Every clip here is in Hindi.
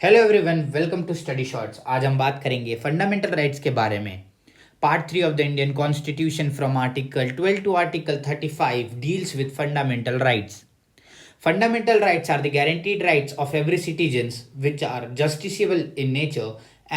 Hello everyone, welcome to study shorts. आज हम बात करेंगे फंडामेंटल राइट्स के बारे में। Part 3 of the Indian constitution from article 12 to article 35 deals with fundamental rights. Fundamental rights are the guaranteed rights of every citizens which are justiciable in nature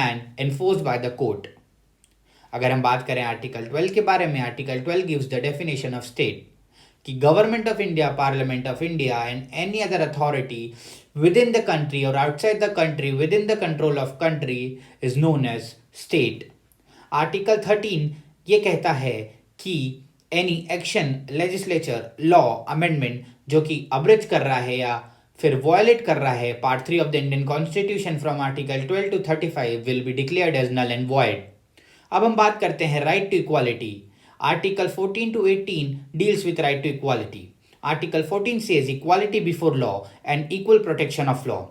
and enforced by the court। अगर हम बात करें आर्टिकल 12 के बारे में, article 12 gives the definition of state कि government of India, parliament of India and any other authority within the country or outside the country within the control of country is known as state। Article 13 ये कहता है कि any action, legislature, law, amendment जो कि अब्रिज कर रहा है या फिर वॉयलेट कर रहा है part 3 of the Indian constitution from article 12 to 35 will be declared as null and void. अब हम बात करते हैं right to equality. Article 14 to 18 deals with right to equality। Article 14 says equality before law and equal protection of law।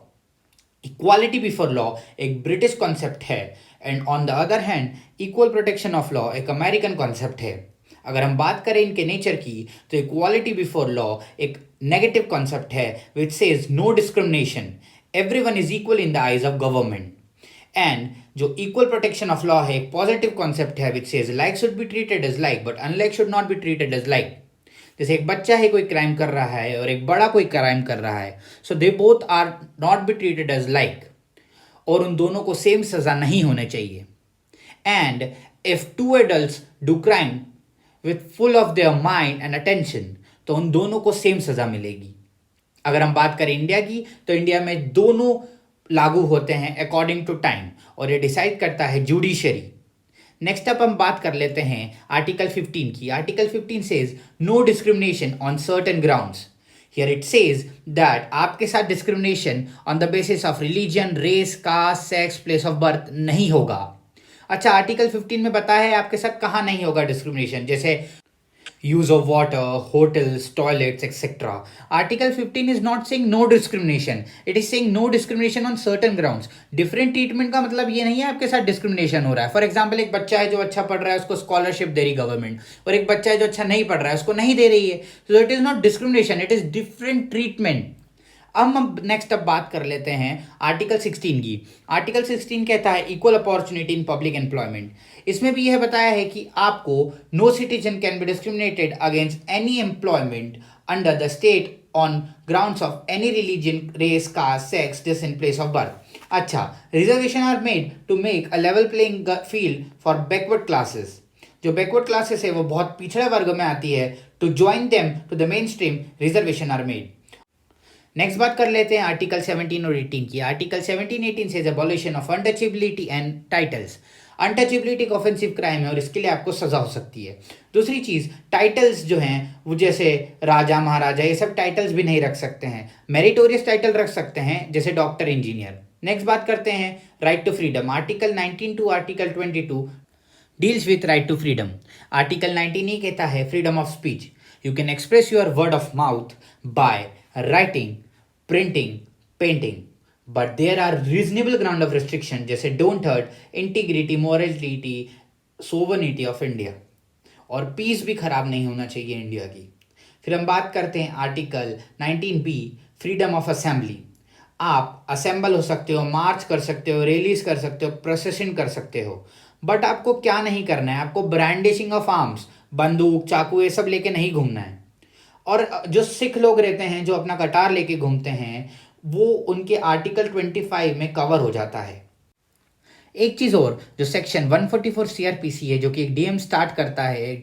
Equality before law एक ब्रिटिश कॉन्सेप्ट है and on the other hand equal protection of law एक अमेरिकन कॉन्सेप्ट है। अगर हम बात करें इनके नेचर की तो इक्वालिटी बिफोर लॉ एक नेगेटिव कॉन्सेप्ट है which says no discrimination, everyone is equal in the eyes of government. And जो इक्वल प्रोटेक्शन ऑफ लॉ है एक पॉजिटिव कॉन्सेप्ट है which says like should be treated as like but unlike should not be treated as like. जैसे एक बच्चा है कोई क्राइम कर रहा है और एक बड़ा कोई क्राइम कर रहा है, so they both are not be treated as like, और उन दोनों को सेम सजा नहीं होने चाहिए। And if two adults do crime with full of their mind and attention तो उन दोनों को सेम सजा मिलेगी। अगर हम बात करें इंडिया की तो इंडिया में दोनों लागू होते हैं अकॉर्डिंग टू टाइम और ये डिसाइड करता है जुडिशरी। नेक्स्ट अप हम बात कर लेते हैं आर्टिकल 15 की। Article 15 says no discrimination on certain grounds. Here it says that आपके साथ discrimination on the basis of religion, race, caste, sex, place of birth नहीं होगा। अच्छा, आर्टिकल 15 में बताया है आपके साथ कहाँ नहीं होगा डिस्क्रिमिनेशन, जैसे use of water, hotels, toilets, etc. Article 15 is not saying no discrimination. It is saying no discrimination on certain grounds. Different treatment का मतलब ये नहीं है आपके साथ डिस्क्रिमिनेशन हो रहा है। फॉर एग्जाम्पल, एक बच्चा है जो अच्छा पढ़ रहा है उसको स्कॉलरशिप दे रही गवर्नमेंट, और एक बच्चा है जो अच्छा नहीं पढ़ रहा है उसको नहीं दे रही है। So it is not discrimination, it is different treatment. अब हम नेक्स्ट अब बात कर लेते हैं आर्टिकल 16 की। आर्टिकल 16 कहता है equal opportunity in public employment. इसमें भी यह बताया है कि आपको no citizen can be discriminated against any employment under the state on grounds of any religion, race, caste, sex, descent place of birth. अच्छा, reservation are made to make a level playing field for backward classes. जो बैकवर्ड क्लासेस है वो बहुत पिछड़े वर्ग में आती है, to join them to the main stream reservation are made. Next बात कर लेते हैं आर्टिकल 17 और 18 की। आर्टिकल 17-18 से abolition of untouchability and titles. Untouchability एक ऑफेंसिव क्राइम है और इसके लिए आपको सजा हो सकती है। दूसरी चीज, टाइटल्स जो हैं वो जैसे राजा, महाराजा, ये सब टाइटल्स भी नहीं रख सकते हैं। मेरिटोरियस टाइटल रख सकते हैं जैसे डॉक्टर, इंजीनियर। नेक्स्ट बात करते हैं right to freedom. Article 19 to article 22 deals with right to freedom. Article 19 ही कहता है freedom of speech. You can express your word of mouth by writing, printing, painting, but there are reasonable ground of restriction जैसे don't hurt integrity, morality, sovereignty of India, और पीस भी खराब नहीं होना चाहिए इंडिया की। फिर हम बात करते हैं article 19b freedom of assembly. आप असेंबल हो सकते हो, मार्च कर सकते हो, रैलीज कर सकते हो, प्रोसेशन कर सकते हो, बट आपको क्या नहीं करना है, आपको ब्रांडिशिंग ऑफ आर्म्स, बंदूक, चाकू, ये सब लेके नहीं घूमना है। और जो सिख लोग रहते हैं जो अपना कटार लेके घूमते हैं वो उनके आर्टिकल 25 में कवर हो जाता है। एक चीज और, जो सेक्शन 144 सीआरपीसी है जो कि एक डीएम स्टार्ट करता है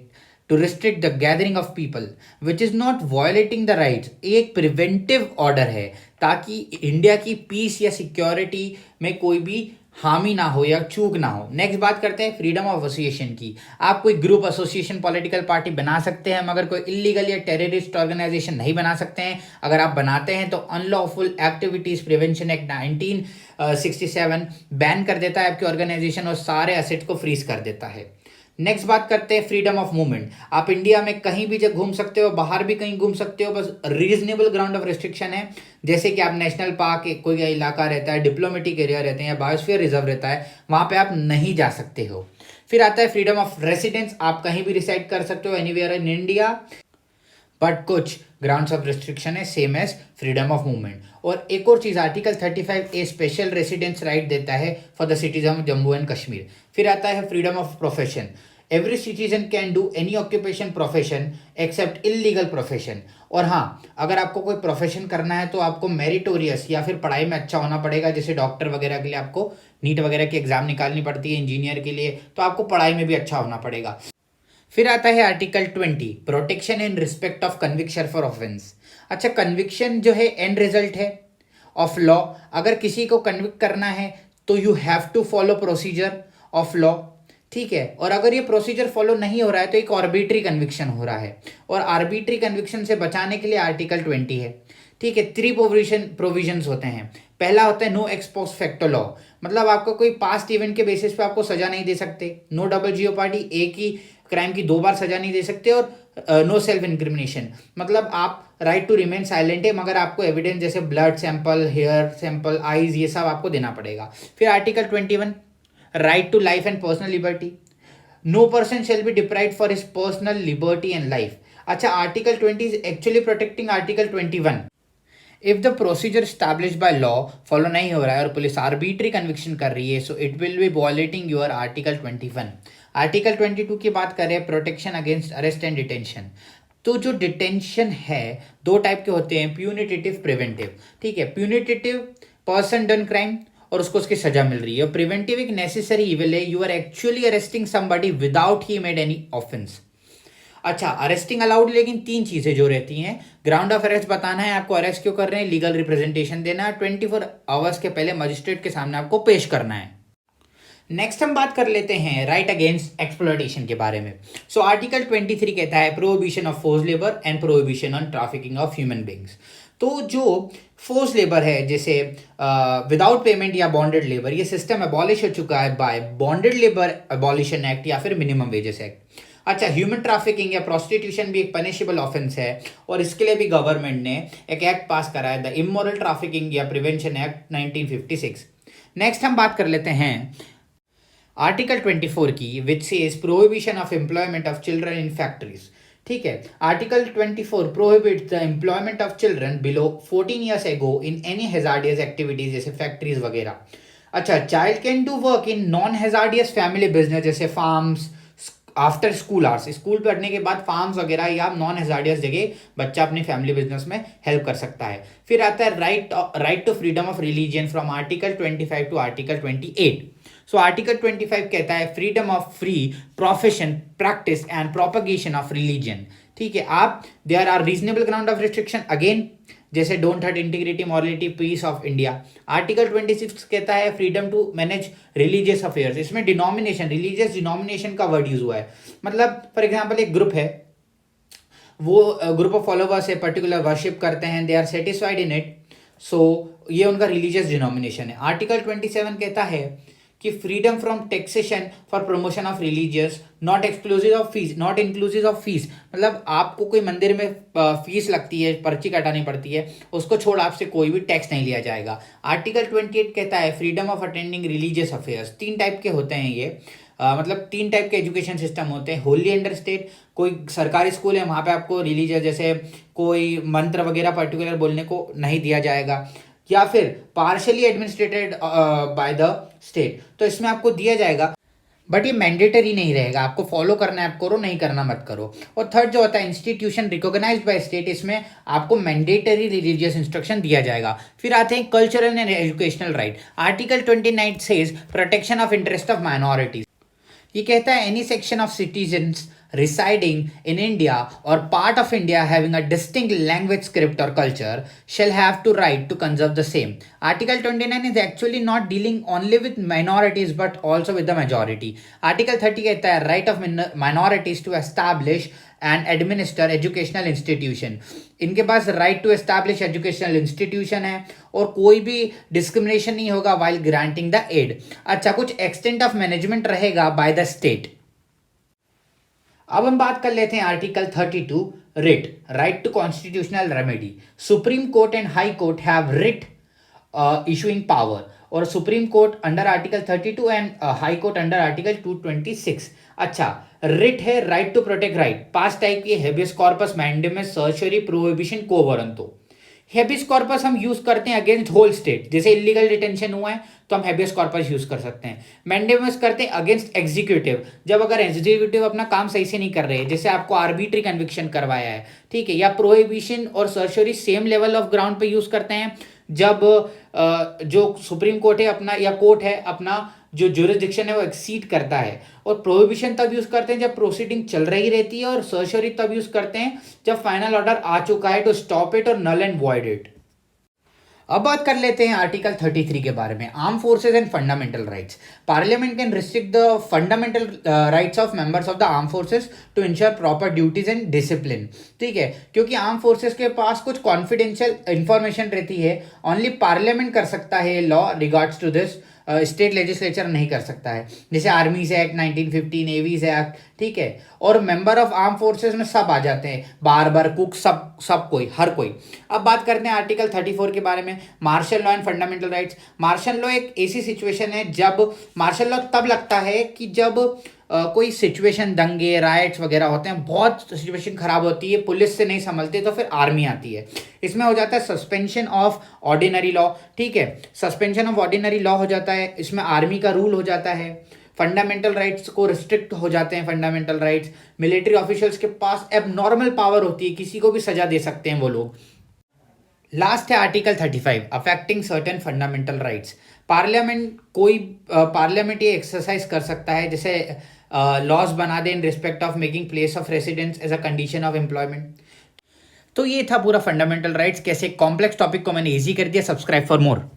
to restrict the gathering of people which is not violating the rights, एक प्रिवेंटिव ऑर्डर है ताकि इंडिया की पीस या सिक्योरिटी में कोई भी हामी ना हो या चूक ना हो। नेक्स्ट बात करते हैं फ्रीडम ऑफ एसोसिएशन की। आप कोई ग्रुप, एसोसिएशन, पॉलिटिकल पार्टी बना सकते हैं मगर कोई इलीगल या टेररिस्ट ऑर्गेनाइजेशन नहीं बना सकते हैं। अगर आप बनाते हैं तो unlawful activities prevention act 1967 ban कर देता है आपकी ऑर्गेनाइजेशन और सारे एसेट को फ्रीज कर देता है। नेक्स्ट बात करते हैं फ्रीडम ऑफ मूवमेंट। आप इंडिया में कहीं भी जब घूम सकते हो, बाहर भी कहीं घूम सकते हो, बस रीजनेबल ग्राउंड ऑफ रिस्ट्रिक्शन है। जैसे कि आप नेशनल पार्क, कोई इलाका रहता है, डिप्लोमेटिक एरिया रहते हैं या बायोस्फीयर रिजर्व रहता है, वहां पे आप नहीं जा सकते हो। फिर आता है फ्रीडम ऑफ रेसिडेंस। आप कहीं भी रिसाइड कर सकते हो एनीवेयर इन इंडिया, बट कुछ ग्राउंड्स ऑफ रिस्ट्रिक्शन है same as freedom of movement. और एक और चीज़, article 35A special residence right देता है for the citizen of Jammu and Kashmir. फिर आता है freedom of profession, every citizen can do any occupation profession except illegal profession. और हाँ, अगर आपको कोई प्रोफेशन करना है तो आपको मेरिटोरियस या फिर पढ़ाई में अच्छा होना पड़ेगा, जैसे डॉक्टर वगैरह के लिए आपको नीट वगैरह की एग्जाम निकालनी पड़ती है, इंजीनियर के लिए तो आपको पढ़ाई में भी अच्छा होना पड़ेगा। फिर आता है article 20, protection in respect of conviction for offence. अच्छा, कन्विक्शन जो है एंड रिजल्ट है ऑफ लॉ। अगर किसी को कन्विक्ट करना है तो you have to follow procedure of law, ठीक है। और अगर ये प्रोसीजर फॉलो नहीं हो रहा है तो एक आर्बिट्री कन्विक्शन हो रहा है, और आर्बिट्री कन्विक्शन से बचाने के लिए आर्टिकल 20 है, ठीक है। 3 प्रोविजंस होते हैं। पहला होता है no ex post facto law, मतलब आपको कोई पास्ट इवेंट के बेसिस पे आपको सजा नहीं दे सकते। नो डबल जियोपार्डी, एक ही क्राइम की 2 बार सजा नहीं दे सकते। और नो सेल्फ इंक्रिमिनेशन, मतलब आप राइट टू रिमेन साइलेंट है मगर आपको एविडेंस जैसे blood sample, hair sample, eyes, ये सब आपको देना पड़ेगा। फिर article 21, right to life and personal liberty, no person shall be deprived for his personal liberty and life. अच्छा, article 20 is actually protecting article 21। If the procedure establish by law follow नहीं हो रहा है और पुलिस आर्बिट्री कन्विक्शन कर रही है, so it will be वॉलेटिंग your article 21। Article 22 की बात करें, protection against arrest and detention. तो जो डिटेंशन है 2 टाइप के होते हैं, प्यूनिटेटिव, प्रिवेंटिव, ठीक है। प्यूनिटेटिव, पर्सन डन क्राइम और उसको उसकी सजा मिल रही है, और प्रिवेंटिव एक नेसेसरी इविल है, you are actually arresting somebody without he made any offence. अच्छा, अरेस्टिंग अलाउड, लेकिन 3 चीजें जो रहती हैं, ग्राउंड ऑफ अरेस्ट बताना है आपको, अरेस्ट क्यों कर रहे हैं, लीगल रिप्रेजेंटेशन देना है, 24 आवर्स के पहले मजिस्ट्रेट के सामने आपको पेश करना है। नेक्स्ट हम बात कर लेते हैं राइट अगेंस्ट एक्सप्लॉयटेशन के बारे में। सो आर्टिकल 23 कहता है prohibition of force labour and prohibition on trafficking of human beings. तो जो फोर्स लेबर है, जैसे विदाउट पेमेंट या बॉन्डेड लेबर, ये सिस्टम अबॉलिश हो चुका है by bonded labour abolition act या फिर मिनिमम वेजेस एक्ट। अच्छा, ह्यूमन ट्रैफिकिंग या प्रोस्टिट्यूशन भी एक पनिशेबल ऑफेंस है, और इसके लिए भी गवर्नमेंट ने एक एक्ट पास करा है, द इमोरल ट्रैफिकिंग या प्रिवेंशन एक्ट 1956। नेक्स्ट हम बात कर लेते हैं आर्टिकल 24 की, which says prohibition of employment of children in factories, ठीक है। Article 24 prohibits the employment of children below 14 years ago in any hazardous activities जैसे फैक्ट्रीज वगैरह। अच्छा, child can do work in non hazardous family business जैसे farms after school hours, school पढ़ने के बाद फार्म्स वगैरह या नॉन हैजार्डियस जगह बच्चा अपनी फैमिली बिजनेस में हेल्प कर सकता है। फिर आता है right to freedom of religion from article 25 to article 28। So article 25 कहता है freedom of free profession, practice and propagation of religion, ठीक है। आप there are reasonable ground of restriction, again जैसे don't hurt integrity, morality, peace of India. Article 26 कहता है freedom to manage religious affairs, इसमें डिनोमिनेशन, रिलीजियस डिनोमिनेशन का वर्ड यूज हुआ है, मतलब फॉर एग्जाम्पल एक ग्रुप है, वो ग्रुप ऑफ फॉलोवर्स है, पर्टिकुलर वर्शिप करते हैं, they are satisfied in it, so ये उनका रिलीजियस डिनोमिनेशन है। आर्टिकल 27 कहता है कि freedom from taxation for promotion of religious, not exclusive of fees, not inclusive of fees, मतलब आपको कोई मंदिर में फीस लगती है, पर्ची कटानी पड़ती है, उसको छोड़ आपसे कोई भी टैक्स नहीं लिया जाएगा। आर्टिकल 28 कहता है freedom of attending religious affairs. 3 type के होते हैं ये, मतलब 3 टाइप के एजुकेशन सिस्टम होते हैं, होली अंडर स्टेट, कोई सरकारी स्कूल है वहाँ पे आपको रिलीजियस जैसे कोई मंत्र वगैरह पर्टिकुलर बोलने को नहीं दिया जाएगा, या फिर partially administrated by the state, तो इसमें आपको दिया जाएगा, बट ये मैंडेटरी नहीं रहेगा, आपको फॉलो करना है आप करो, नहीं करना मत करो। और थर्ड जो होता है इंस्टीट्यूशन रिकॉग्नाइज्ड बाय स्टेट, इसमें आपको मैंडेटरी रिलीजियस इंस्ट्रक्शन दिया जाएगा। फिर आते हैं cultural and educational right. Article 29 says protection of interest of minorities. ये कहता है any section of citizens residing in India or part of India having a distinct language, script or culture shall have to right to conserve the same. Article 29 is actually not dealing only with minorities but also with the majority. Article 30 कहता है right of minorities to establish and administer educational institution. इनके पास right to establish educational institution है और कोई भी discrimination नहीं होगा while granting the aid. अच्छा, कुछ extent of management रहेगा by the state. अब हम बात कर लेते हैं article 32 writ, right to constitutional remedy. Supreme court and high court have writ issuing power, और supreme court under article 32 and high court under article 226। अच्छा, रिट है राइट टू प्रोटेक्ट राइट, पांच टाइप की, habeas corpus, mandamus, certiorari, prohibition, quo warranto. Habeas corpus हम यूज करते हैं अगेंस्ट होल स्टेट, जैसे इलीगल डिटेंशन हुआ है तो हम हेबियस कॉर्पस यूज कर सकते हैं। मैंडेमस करते हैं अगेंस्ट एग्जीक्यूटिव, जब अगर एग्जीक्यूटिव अपना काम सही से नहीं कर रहे हैं, जैसे आपको आर्बिट्री कन्विक्शन करवाया है, ठीक है। या प्रोहिबिशन और सर्चरी सेम लेवल ऑफ ग्राउंड पे यूज करते हैं, जब जो सुप्रीम कोर्ट है अपना या कोर्ट है अपना जो ज्यूरिसडिक्शन है वो एक्सीड करता है। और प्रोहिबिशन तब यूज करते हैं जब प्रोसीडिंग चल रही रहती है, और सर्चरी तब यूज करते हैं जब फाइनल ऑर्डर आ चुका है टू स्टॉप इट और नल एंड वॉइड इट। अब बात कर लेते हैं आर्टिकल 33 के बारे में, arm forces and fundamental rights. Parliament can restrict the fundamental rights of members of the arm forces to ensure proper duties and discipline, ठीक है। क्योंकि आर्म फोर्सेज के पास कुछ कॉन्फिडेंशियल इंफॉर्मेशन रहती है, ओनली पार्लियामेंट कर सकता है law regards to this, state legislature नहीं कर सकता है, जैसे आर्मीज एक्ट 1950, नेवीज एक्ट, ठीक है। और मेंबर ऑफ आर्म फोर्सेस में सब आ जाते हैं, बार्बर, कुक, सब कोई, हर कोई। अब बात करते हैं आर्टिकल 34 के बारे में, martial law and fundamental rights. Martial law एक ऐसी सिचुएशन है जब मार्शल लॉ तब लगता है कि जब कोई सिचुएशन, दंगे, राइट्स वगैरह होते हैं, बहुत सिचुएशन खराब होती है, पुलिस से नहीं संभलते, तो फिर आर्मी आती है। इसमें हो जाता है सस्पेंशन ऑफ ऑर्डिनरी लॉ, ठीक है, सस्पेंशन ऑफ ऑर्डिनरी लॉ हो जाता है, इसमें आर्मी का रूल हो जाता है। फंडामेंटल राइट्स को रिस्ट्रिक्ट हो जाते हैं फंडामेंटल राइट्स। मिलिट्री ऑफिशियल्स के पास एबनॉर्मल पावर होती है, किसी को भी सजा दे सकते हैं वो लोग। लास्ट है article 35, affecting certain fundamental rights. Parliament ये एक्सरसाइज कर सकता है, जैसे लॉज बना दे in respect of making place of residence as a condition of employment. तो ये था पूरा फंडामेंटल राइट्स। कैसे कॉम्प्लेक्स टॉपिक को मैंने इजी कर दिया। Subscribe for more.